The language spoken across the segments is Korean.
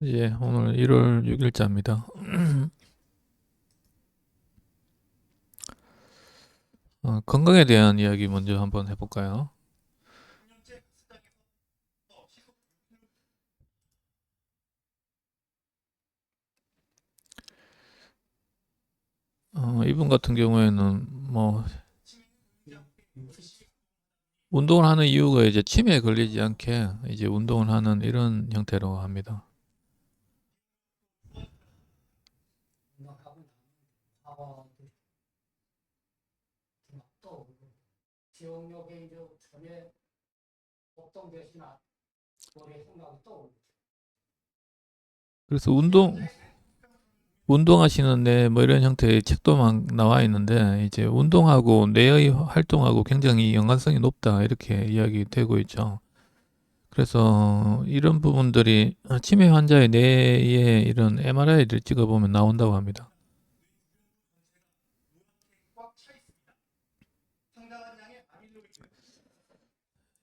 예, 오늘 1월 6일자입니다. 건강에 대한 이야기 먼저 한번 해볼까요? 이분 같은 경우에는 뭐 운동을 하는 이유가 이제 치매에 걸리지 않게 이제 운동을 하는 이런 형태로 합니다. 운동하고 나면 또 기억력에 이제 전에 복동 대신에 머리에 생각이 떠오르죠. 그래서 운동하시는 뭐 이런 형태의 책도 막 나와 있는데 이제 운동하고 뇌의 활동하고 굉장히 연관성이 높다 이렇게 이야기되고 있죠. 그래서 이런 부분들이 치매 환자의 뇌에 이런 MRI를 찍어보면 나온다고 합니다.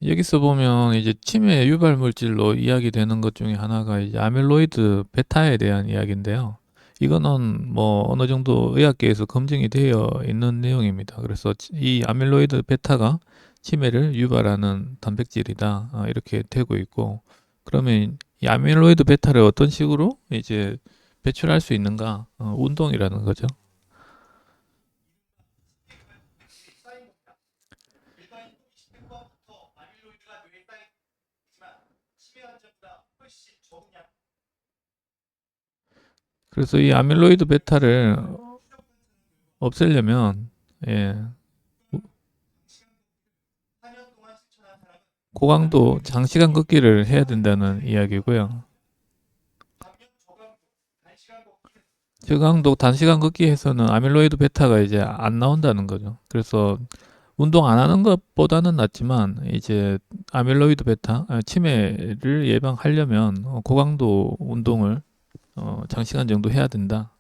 여기서 보면 이제 치매 유발 물질로 이야기되는 것 중에 하나가 이제 아밀로이드 베타에 대한 이야기인데요. 이거는 뭐 어느 정도 의학계에서 검증이 되어 있는 내용입니다. 그래서 이 아밀로이드 베타가 치매를 유발하는 단백질이다. 이렇게 되고 있고, 그러면 이 아밀로이드 베타를 어떤 식으로 이제 배출할 수 있는가? 운동이라는 거죠. 그래서 이 아밀로이드 베타를 없애려면 예, 고강도 장시간 걷기를 해야 된다는 이야기고요. 저강도 단시간 걷기 해서는 아밀로이드 베타가 이제 안 나온다는 거죠. 그래서 운동 안 하는 것보다는 낫지만 이제 아밀로이드 베타 치매를 예방하려면 고강도 운동을 장시간 정도 해야 된다.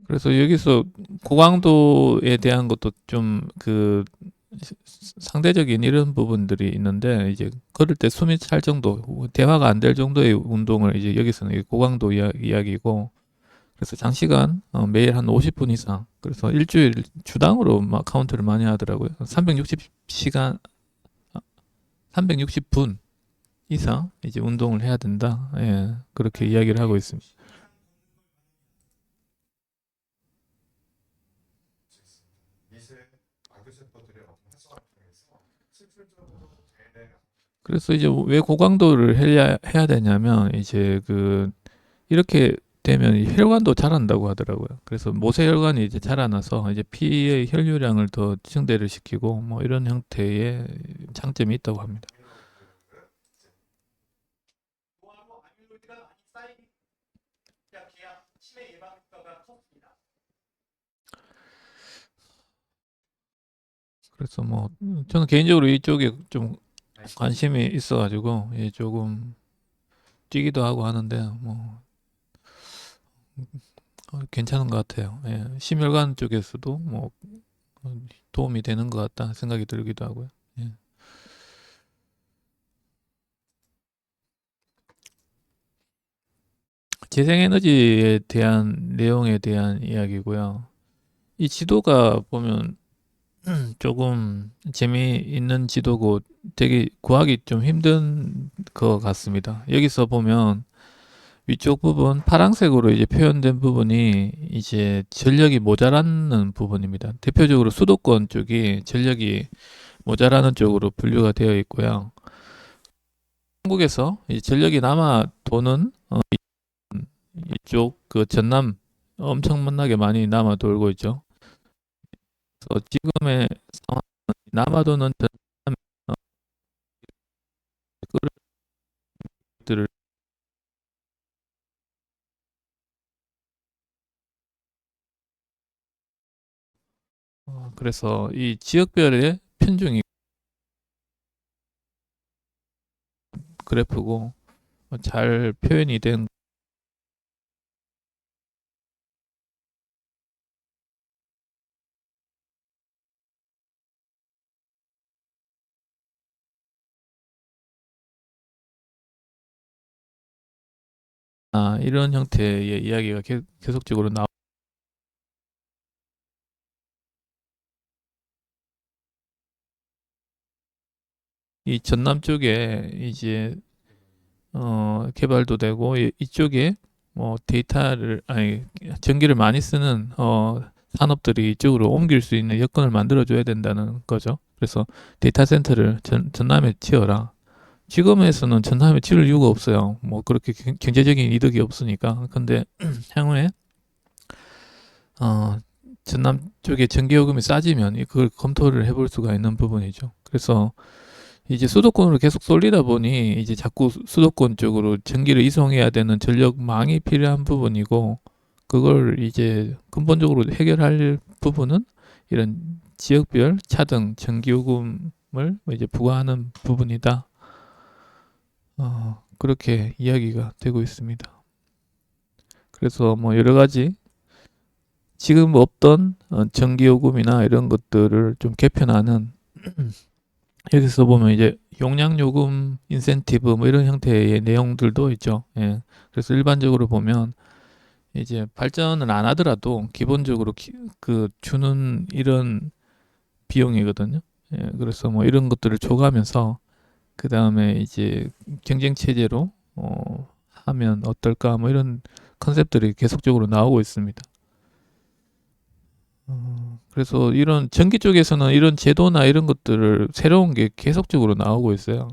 그래서 여기서 고강도에 대한 것도 좀 상대적인 이런 부분들이 있는데 이제 걸을 때 숨이 찰 정도, 대화가 안 될 정도의 운동을 이제 여기서는 고강도 이야기고, 그래서 장시간 매일 한 50분 이상, 그래서 일주일 주당으로 막 카운트를 많이 하더라고요. 360시간, 360분 이상 이제 운동을 해야 된다. 예, 그렇게 이야기를 하고 있습니다. 그래서 이제 왜 고강도를 해야 되냐면 이제 이렇게 되면 혈관도 자란다고 하더라고요. 그래서 모세혈관이 이제 자라나서 이제 피의 혈류량을 더 증대를 시키고 뭐 이런 형태의 장점이 있다고 합니다. 그래서 뭐 저는 개인적으로 이쪽에 좀 관심이 있어가지고 조금 뛰기도 하고 하는데 뭐 괜찮은 것 같아요. 예, 심혈관 쪽에서도 뭐 도움이 되는 것 같다 생각이 들기도 하고요. 예. 재생에너지에 대한 내용에 대한 이야기고요. 이 지도가 보면 조금 재미있는 지도고 되게 구하기 좀 힘든 것 같습니다. 여기서 보면 위쪽 부분 파란색으로 이제 표현된 부분이 이제 전력이 모자라는 부분입니다. 대표적으로 수도권 쪽이 전력이 모자라는 쪽으로 분류가 되어 있고요. 한국에서 이 전력이 남아 도는 이쪽 전남 엄청나게 많이 남아 돌고 있죠. 그래서 지금의 상황 남아 도는 전남 그릇들을 그래서 이 지역별의 편중이 그래프고 잘 표현이 된 이런 형태의 이야기가 계속적으로 이 전남 쪽에 이제 개발도 되고 이쪽에 뭐 데이터를 아니 전기를 많이 쓰는 산업들이 이쪽으로 옮길 수 있는 여건을 만들어 줘야 된다는 거죠. 그래서 데이터 센터를 전남에 지어라. 지금에서는 전남에 지을 이유가 없어요. 뭐 그렇게 경제적인 이득이 없으니까. 근데 향후에 어 전남 쪽에 전기요금이 싸지면 그걸 검토를 해볼 수가 있는 부분이죠. 그래서 이제 수도권으로 계속 쏠리다 보니 이제 자꾸 수도권 쪽으로 전기를 이송해야 되는 전력망이 필요한 부분이고, 그걸 이제 근본적으로 해결할 부분은 이런 지역별 차등 전기요금을 뭐 이제 부과하는 부분이다. 그렇게 이야기가 되고 있습니다. 그래서 뭐 여러 가지 지금 없던 전기요금이나 이런 것들을 좀 개편하는 여기서 보면 이제 용량요금 인센티브 뭐 이런 형태의 내용들도 있죠. 예. 그래서 일반적으로 보면 이제 발전을 안 하더라도 기본적으로 그 주는 이런 비용이거든요. 예. 그래서 뭐 이런 것들을 줘가면서 그 다음에 이제 경쟁 체제로 하면 어떨까 뭐 이런 컨셉들이 계속적으로 나오고 있습니다. 그래서 이런 전기 쪽에서는 이런 제도나 이런 것들을 새로운 게 계속적으로 나오고 있어요.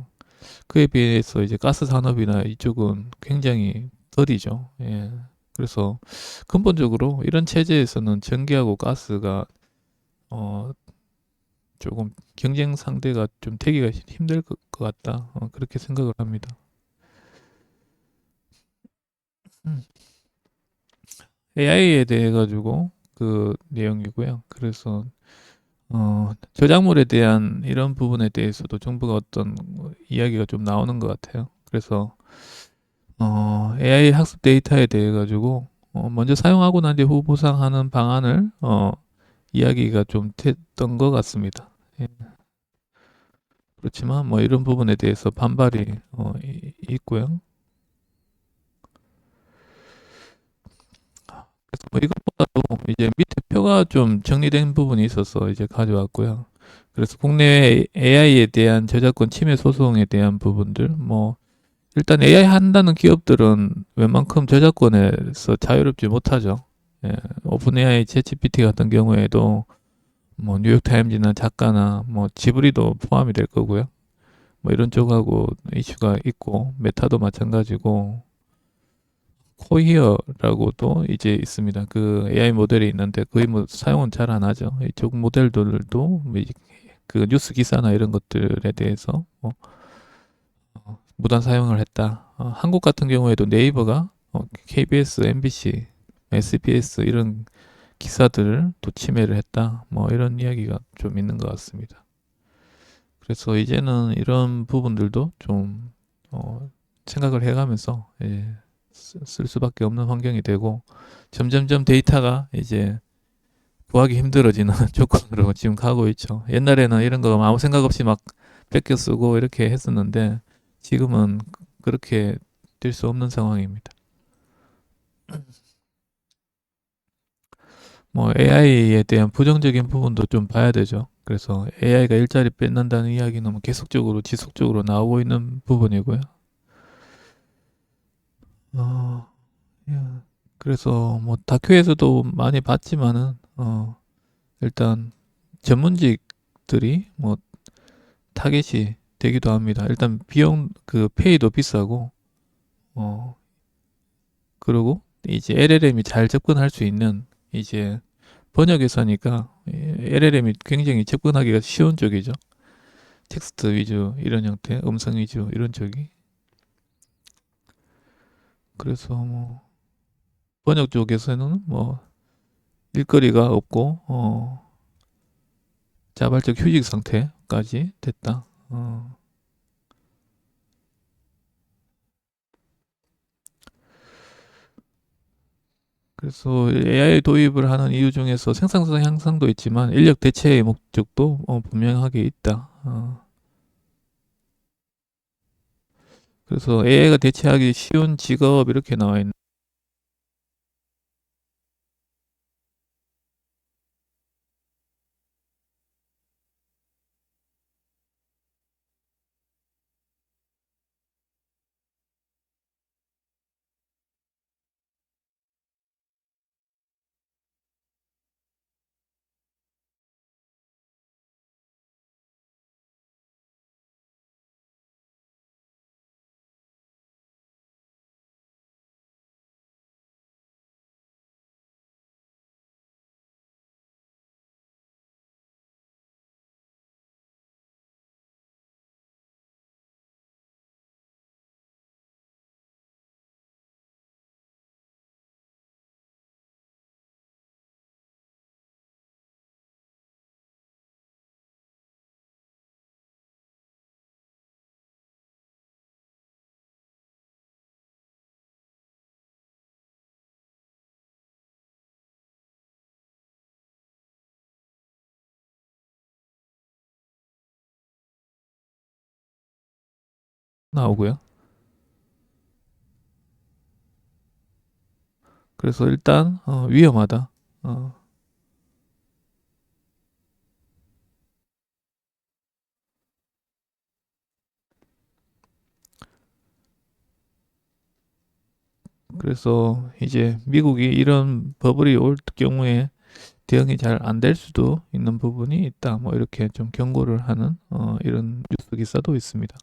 그에 비해서 이제 가스 산업이나 이쪽은 굉장히 더디죠. 예. 그래서 근본적으로 이런 체제에서는 전기하고 가스가 어 조금 경쟁 상대가 좀 되기가 힘들 것 같다. 그렇게 생각을 합니다. AI에 대해 가지고 그 내용이고요. 그래서 저작물에 대한 이런 부분에 대해서도 정부가 어떤 이야기가 좀 나오는 것 같아요. 그래서 AI 학습 데이터에 대해 가지고 먼저 사용하고 난 뒤 후보 보상하는 방안을 이야기가 좀 됐던 것 같습니다. 예. 그렇지만 뭐 이런 부분에 대해서 반발이 있고요. 그래서 뭐 이것보다도 이제 밑에 표가 좀 정리된 부분이 있어서 이제 가져왔고요. 그래서 국내 AI에 대한 저작권 침해 소송에 대한 부분들, 뭐 일단 AI 한다는 기업들은 웬만큼 저작권에서 자유롭지 못하죠. 예, 오픈 AI, 챗GPT 같은 경우에도 뭐 뉴욕타임즈나 작가나 뭐 지브리도 포함이 될 거고요. 뭐 이런 쪽하고 이슈가 있고, 메타도 마찬가지고, 코히어라고도 이제 있습니다. 그 AI 모델이 있는데 거의 뭐 사용은 잘 안 하죠. 이쪽 모델들도 그 뉴스 기사나 이런 것들에 대해서 뭐 무단 사용을 했다. 한국 같은 경우에도 네이버가 KBS, MBC, SBS 이런 기사들을 또 침해를 했다. 뭐 이런 이야기가 좀 있는 것 같습니다. 그래서 이제는 이런 부분들도 좀 생각을 해가면서 쓸 수밖에 없는 환경이 되고, 점점점 데이터가 이제 구하기 힘들어지는 조건으로 지금 가고 있죠. 옛날에는 이런 거 아무 생각 없이 막 뺏겨 쓰고 이렇게 했었는데 지금은 그렇게 될 수 없는 상황입니다. 뭐 AI에 대한 부정적인 부분도 좀 봐야 되죠. 그래서 AI가 일자리 뺏는다는 이야기는 뭐 계속적으로 지속적으로 나오고 있는 부분이고요. 어, 예. 그래서 뭐 다큐에서도 많이 봤지만은 일단 전문직들이 뭐 타겟이 되기도 합니다. 일단 비용 그 페이도 비싸고 어 그리고 이제 LLM이 잘 접근할 수 있는 이제 번역회사니까 LLM이 굉장히 접근하기가 쉬운 쪽이죠. 텍스트 위주 이런 형태, 음성 위주 이런 쪽이. 그래서 뭐 번역 쪽에서는 뭐 일거리가 없고 자발적 휴직 상태까지 됐다. 그래서 AI 도입을 하는 이유 중에서 생산성 향상도 있지만 인력 대체의 목적도 분명하게 있다. 그래서 AI가 대체하기 쉬운 직업 이렇게 나와 있는. 나오고요. 그래서 일단 위험하다. 어, 그래서 이제 미국이 이런 버블이 올 경우에 대응이 잘 안 될 수도 있는 부분이 있다. 뭐 이렇게 좀 경고를 하는 이런 뉴스 기사도 있습니다.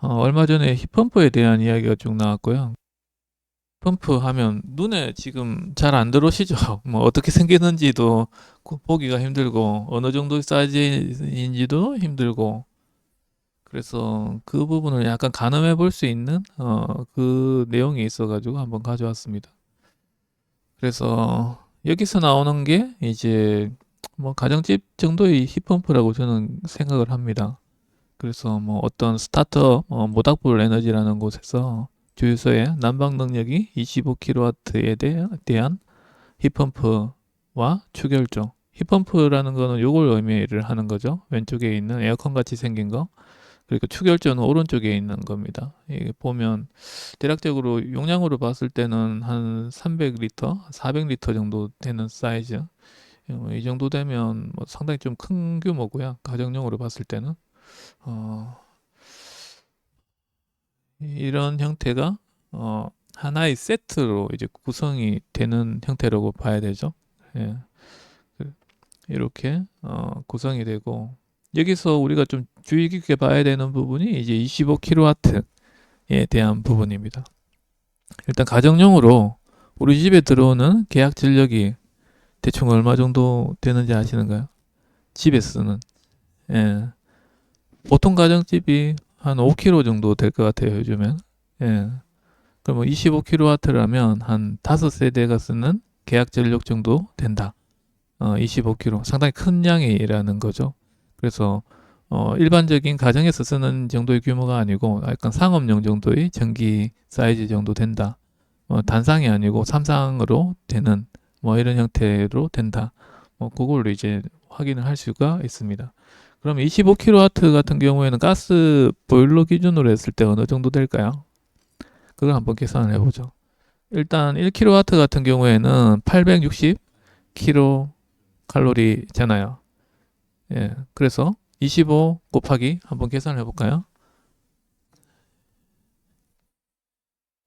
얼마 전에 힙펌프에 대한 이야기가 쭉 나왔고요. 펌프 하면 눈에 지금 잘 안 들어오시죠? 뭐 어떻게 생겼는지도 보기가 힘들고 어느 정도 사이즈인지도 힘들고 그래서 그 부분을 약간 가늠해 볼 수 있는 그 내용이 있어가지고 한번 가져왔습니다. 그래서 여기서 나오는 게 이제 뭐 가정집 정도의 힙펌프라고 저는 생각을 합니다. 그래서 뭐 어떤 스타트업 모닥불 에너지라는 곳에서 주유소의 난방 능력이 25kW에 대한 힙펌프와 추결조. 힙펌프라는 거는 요걸 의미를 하는 거죠. 왼쪽에 있는 에어컨 같이 생긴 거. 그리고 추결조는 오른쪽에 있는 겁니다. 이게 보면 대략적으로 용량으로 봤을 때는 한 300리터, 400리터 정도 되는 사이즈. 이 정도 되면 뭐 상당히 좀 큰 규모고요. 가정용으로 봤을 때는. 어, 이런 형태가 하나의 세트로 이제 구성이 되는 형태라고 봐야 되죠. 예. 그- 이렇게 구성이 되고 여기서 우리가 좀 주의 깊게 봐야 되는 부분이 이제 25kW에 대한 부분입니다. 일단 가정용으로 우리 집에 들어오는 계약 전력이 대충 얼마 정도 되는지 아시는가요? 집에 쓰는. 예. 보통 가정집이 한 5kW 정도 될 것 같아요, 요즘엔. 예. 그럼 25kW라면 한 5세대가 쓰는 계약 전력 정도 된다. 25kW. 상당히 큰 양이라는 거죠. 그래서 일반적인 가정에서 쓰는 정도의 규모가 아니고 약간 상업용 정도의 전기 사이즈 정도 된다. 단상이 아니고 삼상으로 되는 뭐 이런 형태로 된다. 뭐 그걸로 이제 확인을 할 수가 있습니다. 그럼 25kW 같은 경우에는 가스 보일러 기준으로 했을 때 어느 정도 될까요? 그걸 한번 계산을 해보죠. 일단 1kW 같은 경우에는 860kcal 예, 그래서 25 곱하기 한번 계산을 해볼까요?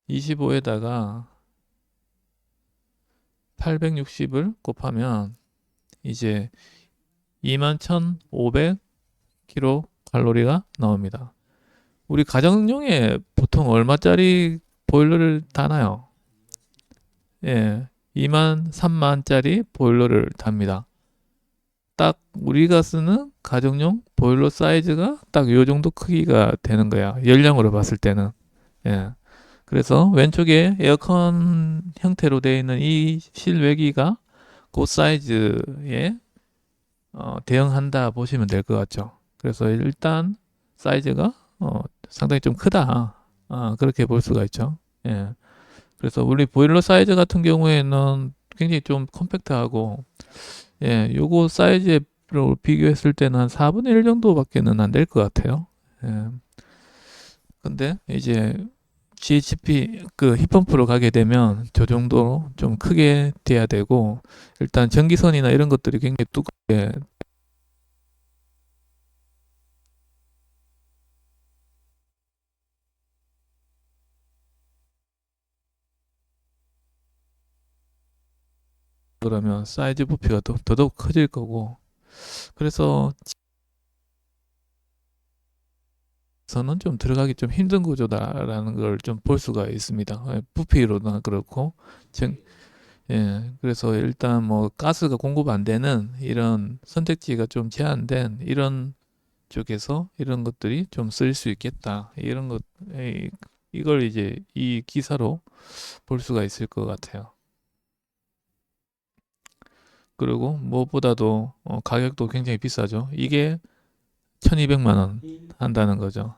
25에다가 860을 곱하면 이제 21,500kcal가 나옵니다. 우리 가정용에 보통 얼마짜리 보일러를 다나요? 예, 2만, 3만짜리 보일러를 답니다. 딱 우리가 쓰는 가정용 보일러 사이즈가 딱 요 정도 크기가 되는 거야. 연령으로 봤을 때는. 예. 그래서 왼쪽에 에어컨 형태로 되어 있는 이 실외기가 그 사이즈에 대응한다 보시면 될 것 같죠. 그래서 일단 사이즈가 상당히 좀 크다. 그렇게 볼 수가 있죠. 예. 그래서 우리 보일러 사이즈 같은 경우에는 굉장히 좀 컴팩트하고 예, 요거 사이즈의 비교했을 때는 한 4분의 1 정도밖에는 안 될 것 같아요. 예. 근데 이제 GHP 그 힙펌프로 가게 되면 저 정도 좀 크게 돼야 되고, 일단 전기선이나 이런 것들이 굉장히 두껍게 그러면 사이즈 부피가 더더욱 커질 거고, 그래서 저는 좀 들어가기 좀 힘든 구조다라는 걸 좀 볼 수가 있습니다. 예, 부피로나 그렇고, 정, 예, 그래서 일단 뭐 가스가 공급 안 되는 이런 선택지가 좀 제한된 이런 쪽에서 이런 것들이 좀 쓸 수 있겠다. 이런 것, 이걸 이제 이 기사로 볼 수가 있을 것 같아요. 그리고 무엇보다도 가격도 굉장히 비싸죠. 이게 1200만 원 한다는 거죠.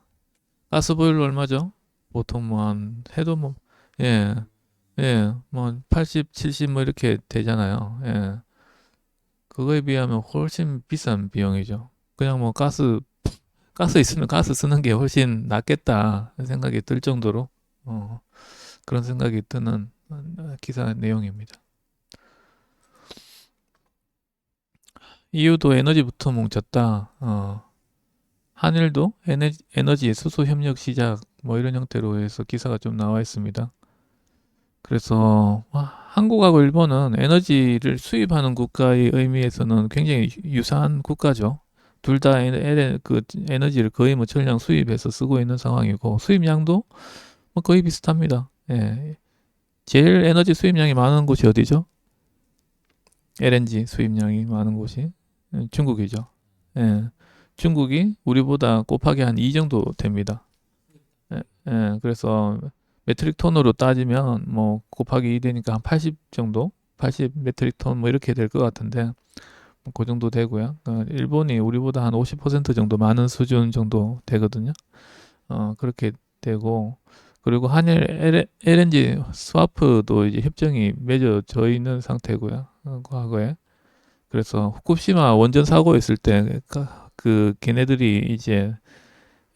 가스보일러 얼마죠? 보통 뭐 한 해도 뭐 예, 예, 뭐 80, 70 뭐 이렇게 되잖아요. 예. 그거에 비하면 훨씬 비싼 비용이죠. 그냥 뭐 가스 있으면 가스 쓰는 게 훨씬 낫겠다 생각이 들 정도로 어, 그런 생각이 드는 기사 내용입니다. 이유도 에너지부터 뭉쳤다. 한일도 에너지 수소 협력 시작 뭐 이런 형태로 해서 기사가 좀 나와 있습니다. 그래서 한국하고 일본은 에너지를 수입하는 국가의 의미에서는 굉장히 유사한 국가죠. 둘 다 그 에너지를 거의 뭐 전량 수입해서 쓰고 있는 상황이고 수입량도 뭐 거의 비슷합니다. 예. 제일 에너지 수입량이 많은 곳이 어디죠? LNG 수입량이 많은 곳이 중국이죠. 예. 중국이 우리보다 곱하기 한 2 정도 됩니다. 예, 예, 그래서 메트릭 톤으로 따지면 뭐 곱하기 2 되니까 한 80 정도? 80 메트릭 톤 뭐 이렇게 될 것 같은데 뭐그 정도 되고요. 일본이 우리보다 한 50% 정도 많은 수준 정도 되거든요. 그렇게 되고 그리고 한일 LNG 스와프도 이제 협정이 맺어져 있는 상태고요. 과거에. 그래서 후쿠시마 원전 사고 있을 때 그 걔네들이 이제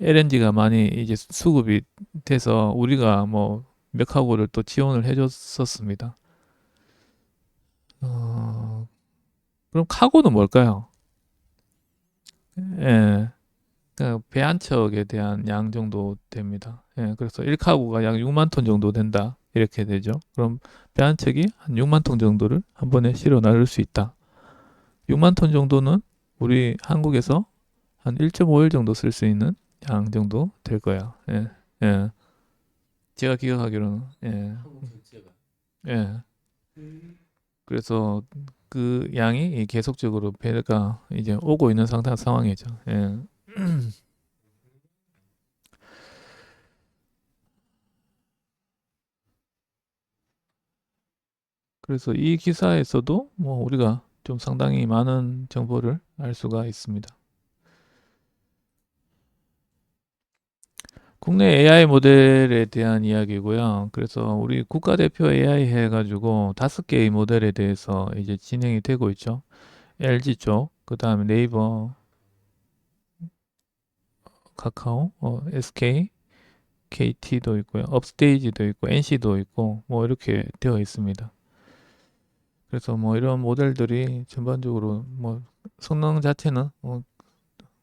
LNG가 많이 이제 수급이 돼서 우리가 뭐 몇 하고를 또 지원을 해줬었습니다. 어, 그럼 카고는 뭘까요? 예, 그러니까 배 한 척에 대한 양 정도 됩니다. 예, 그래서 1카고가 약 6만 톤 정도 된다. 이렇게 되죠. 그럼 배 한 척이 한 6만 톤 정도를 한 번에 실어 나를 수 있다. 6만 톤 정도는 우리 한국에서 한 1.5일 정도 쓸 수 있는 양 정도 될 거야. 예, 예. 제가 기억하기로는, 예, 예. 그래서 그 양이 계속적으로 배가 이제 오고 있는 상황이죠. 예. 그래서 이 기사에서도 뭐 우리가 좀 상당히 많은 정보를 알 수가 있습니다. 국내 AI 모델에 대한 이야기고요. 그래서 우리 국가대표 AI 해가지고 5개의 모델에 대해서 이제 진행이 되고 있죠. LG 쪽, 그 다음에 네이버, 카카오, SK, KT도 있고요. 업스테이지도 있고, NC도 있고, 뭐 이렇게 되어 있습니다. 그래서 뭐 이런 모델들이 전반적으로 뭐 성능 자체는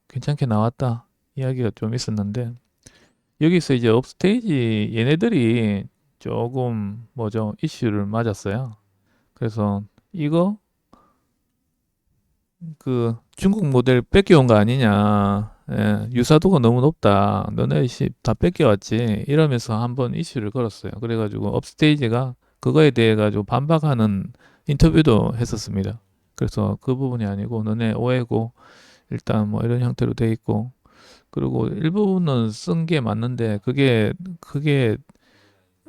괜찮게 나왔다 이야기가 좀 있었는데 여기서 이제 업스테이지 얘네들이 조금 뭐죠 이슈를 맞았어요. 그래서 이거 그 중국 모델 뺏겨온 거 아니냐. 예, 유사도가 너무 높다. 너네 다 뺏겨왔지. 이러면서 한번 이슈를 걸었어요. 그래가지고 업스테이지가 그거에 대해 가지고 반박하는 인터뷰도 했었습니다. 그래서 그 부분이 아니고 너네 오해고 일단 뭐 이런 형태로 돼 있고 그리고 일부분은 쓴 게 맞는데 그게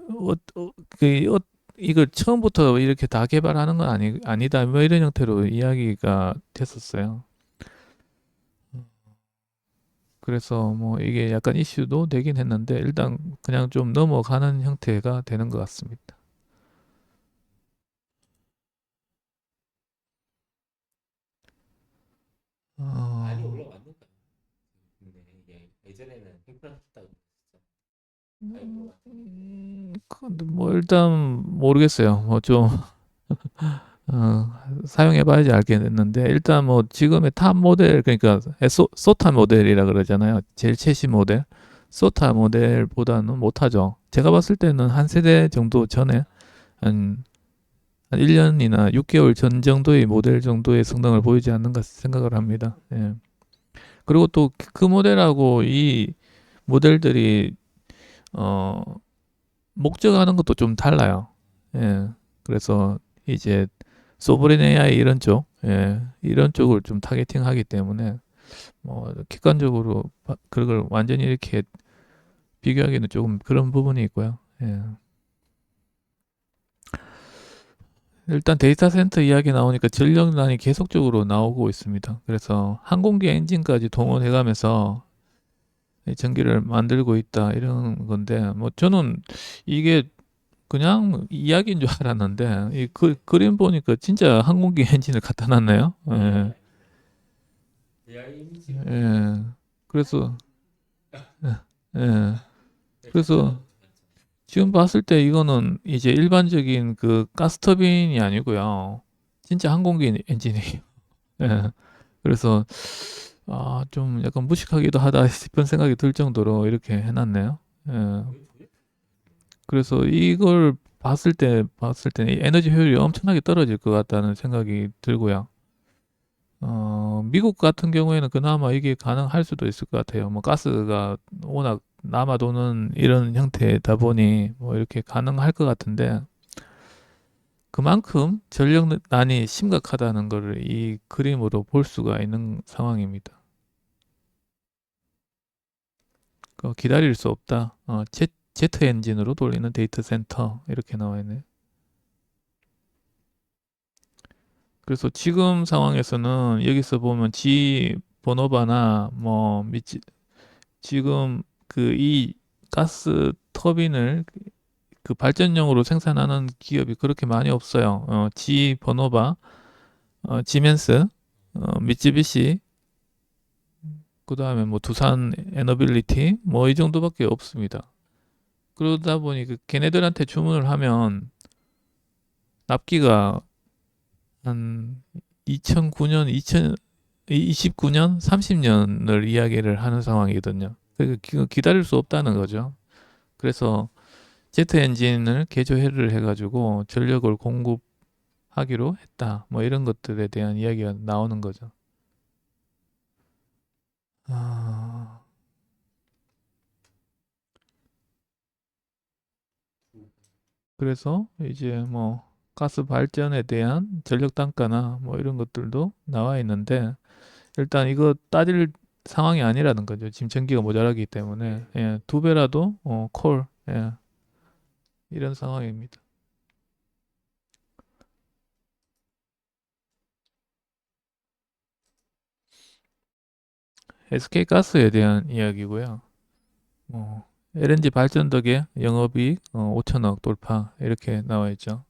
어, 어, 그 이걸 처음부터 이렇게 다 개발하는 건 아니다. 뭐 이런 형태로 이야기가 됐었어요. 그래서 뭐 이게 약간 이슈도 되긴 했는데 일단 그냥 좀 넘어가는 형태가 되는 것 같습니다. 예전에는 힘들었다고 그랬었죠. 아이고 근데 뭐 일단 모르겠어요. 뭐 좀 사용해봐야지 알겠는데 일단 뭐 지금의 탑 모델 그러니까 소타 모델이라 그러잖아요. 제일 최신 모델 소타 모델보다는 못하죠. 제가 봤을 때는 한 세대 정도 전에 한, 한 1년이나 6개월 전 정도의 모델 정도의 성능을 보이지 않는가 생각을 합니다. 예. 그리고 또 그 모델하고 이 모델들이 어 목적하는 것도 좀 달라요. 예. 그래서 이제 소브린 AI 이런 쪽, 예, 이런 쪽을 좀 타겟팅하기 때문에 뭐 객관적으로 그걸 완전히 이렇게 비교하기는 조금 그런 부분이 있고요. 예. 일단 데이터 센터 이야기 나오니까 전력난이 계속적으로 나오고 있습니다. 그래서 항공기 엔진까지 동원해가면서 전기를 만들고 있다 이런 건데 뭐 저는 이게 그냥 이야기인 줄 알았는데 이 그림 보니까 진짜 항공기 엔진을 갖다 놨네요. 예. AI 이미지가 예. 그래서 예. 그래서 지금 봤을 때 이거는 이제 일반적인 그 가스터빈이 아니고요. 진짜 항공기 엔진이에요. 예. 그래서 좀 약간 무식하기도 하다 싶은 생각이 들 정도로 이렇게 해놨네요. 예. 그래서 이걸 봤을 때 에너지 효율이 엄청나게 떨어질 것 같다는 생각이 들고요. 미국 같은 경우에는 그나마 이게 가능할 수도 있을 것 같아요. 뭐 가스가 워낙 남아도는 이런 형태다 보니 뭐 이렇게 가능할 것 같은데 그만큼 전력난이 심각하다는 것을 이 그림으로 볼 수가 있는 상황입니다. 기다릴 수 없다. 제트 엔진으로 돌리는 데이터 센터 이렇게 나와 있네요. 그래서 지금 상황에서는 여기서 보면 G 번호바나 뭐 지금 그 이 가스 터빈을 그 발전용으로 생산하는 기업이 그렇게 많이 없어요. G 번호바, 지멘스, 미쯔비시, 그다음에 뭐 두산 에너빌리티 뭐 이 정도밖에 없습니다. 그러다 보니 그 걔네들한테 주문을 하면 납기가 한 2009년, 2029년, 30년을 이야기를 하는 상황이거든요. 기다릴 수 없다는 거죠. 그래서 제트 엔진을 개조를 해가지고 전력을 공급하기로 했다. 뭐 이런 것들에 대한 이야기가 나오는 거죠. 아, 그래서 이제 뭐 가스 발전에 대한 전력 단가나 뭐 이런 것들도 나와 있는데 일단 이거 따질 상황이 아니라는 거죠. 지금 전기가 모자라기 때문에 예, 두 배라도 콜 예, 이런 상황입니다. SK 가스에 대한 이야기고요. LNG 발전 덕에 영업이익 5천억 돌파 이렇게 나와 있죠.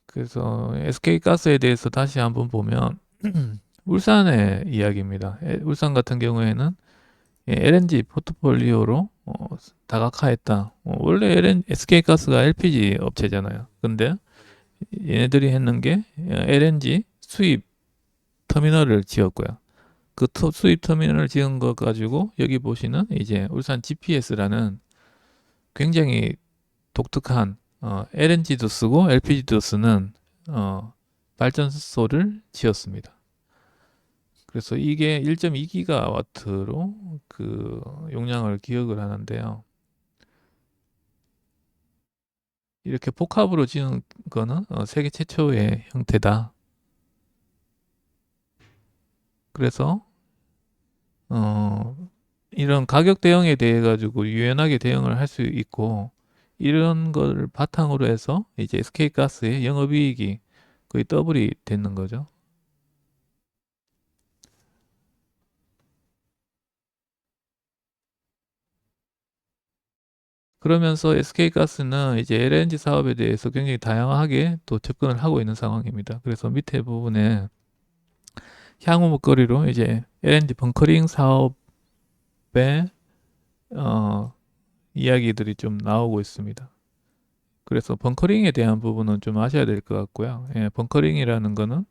그래서 SK 가스에 대해서 다시 한번 보면 울산의 이야기입니다. 울산 같은 경우에는 LNG 포트폴리오로 다각화했다. 원래 SK 가스가 LPG 업체잖아요. 근데 얘네들이 했는 게 LNG 수입 터미널을 지었고요. 그 수입 터미널을 지은 것 가지고 여기 보시는 이제 울산 GPS라는 굉장히 독특한 LNG도 쓰고 LPG도 쓰는 발전소를 지었습니다. 그래서 이게 1.2기가와트로 그 용량을 기억을 하는데요. 이렇게 복합으로 지은 거는 세계 최초의 형태다. 그래서 어, 이런 가격 대응에 대해 가지고 유연하게 대응을 할 수 있고 이런 걸 바탕으로 해서 이제 SK가스의 영업이익이 거의 더블이 되는 거죠. 그러면서 SK가스는 이제 LNG 사업에 대해서 굉장히 다양하게 또 접근을 하고 있는 상황입니다. 그래서 밑에 부분에 향후 먹거리로 이제 LNG 벙커링 사업을 배 이야기들이 좀 나오고 있습니다. 그래서 벙커링에 대한 부분은 좀 아셔야 될 것 같고요. 예, 벙커링이라는 거는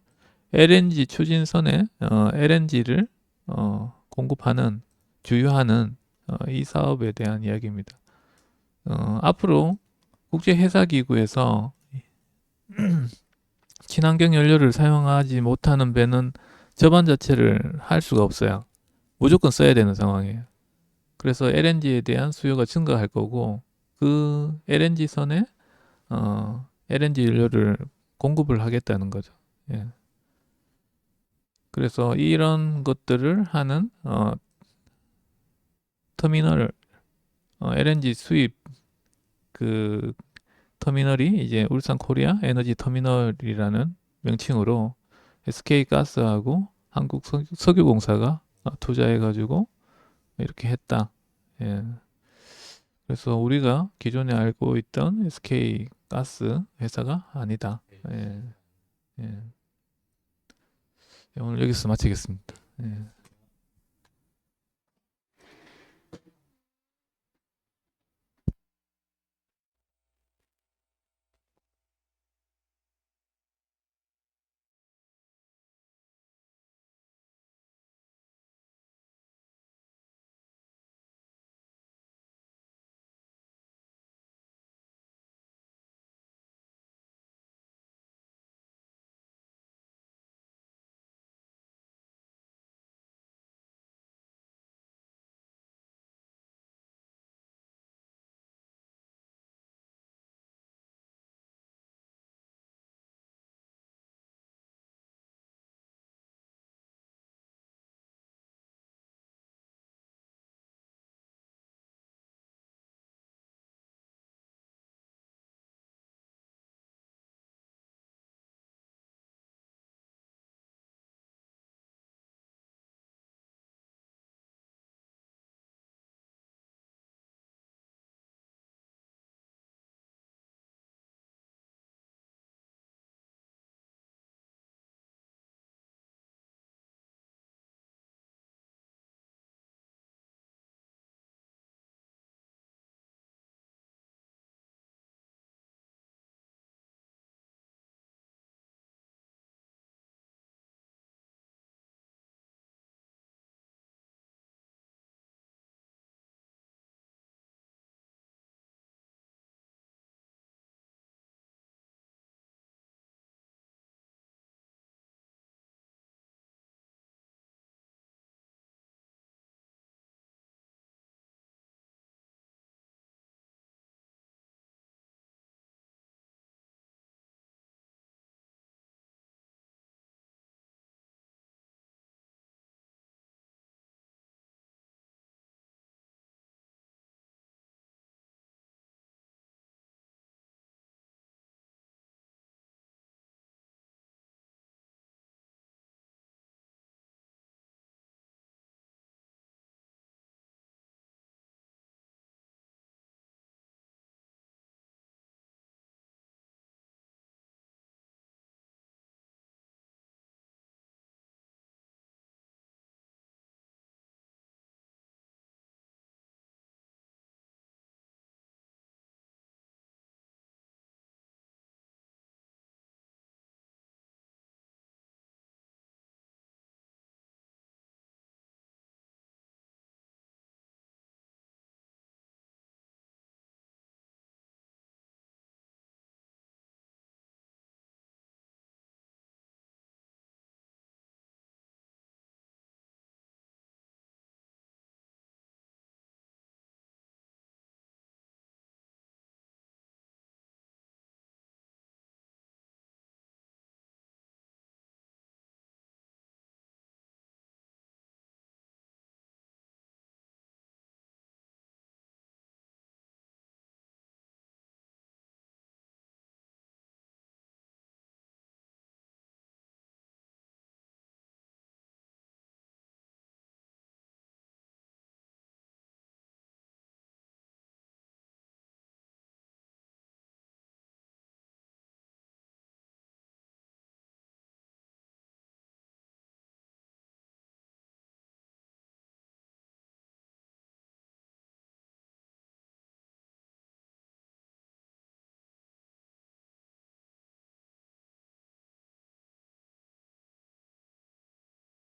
LNG 추진선에 LNG를 공급하는 주유하는 이 사업에 대한 이야기입니다. 앞으로 국제해사기구에서 친환경 연료를 사용하지 못하는 배는 저반 자체를 할 수가 없어요. 무조건 써야 되는 상황이에요. 그래서 LNG에 대한 수요가 증가할 거고 그 LNG 선에 LNG 연료를 공급을 하겠다는 거죠. 예. 그래서 이런 것들을 하는 터미널 LNG 수입 그 터미널이 이제 울산 코리아 에너지 터미널이라는 명칭으로 SK 가스하고 한국 석유공사가 투자해가지고 이렇게 했다. 예. 그래서 우리가 기존에 알고 있던 SK 가스 회사가 아니다. 예. 예. 오늘 여기서 마치겠습니다. 예.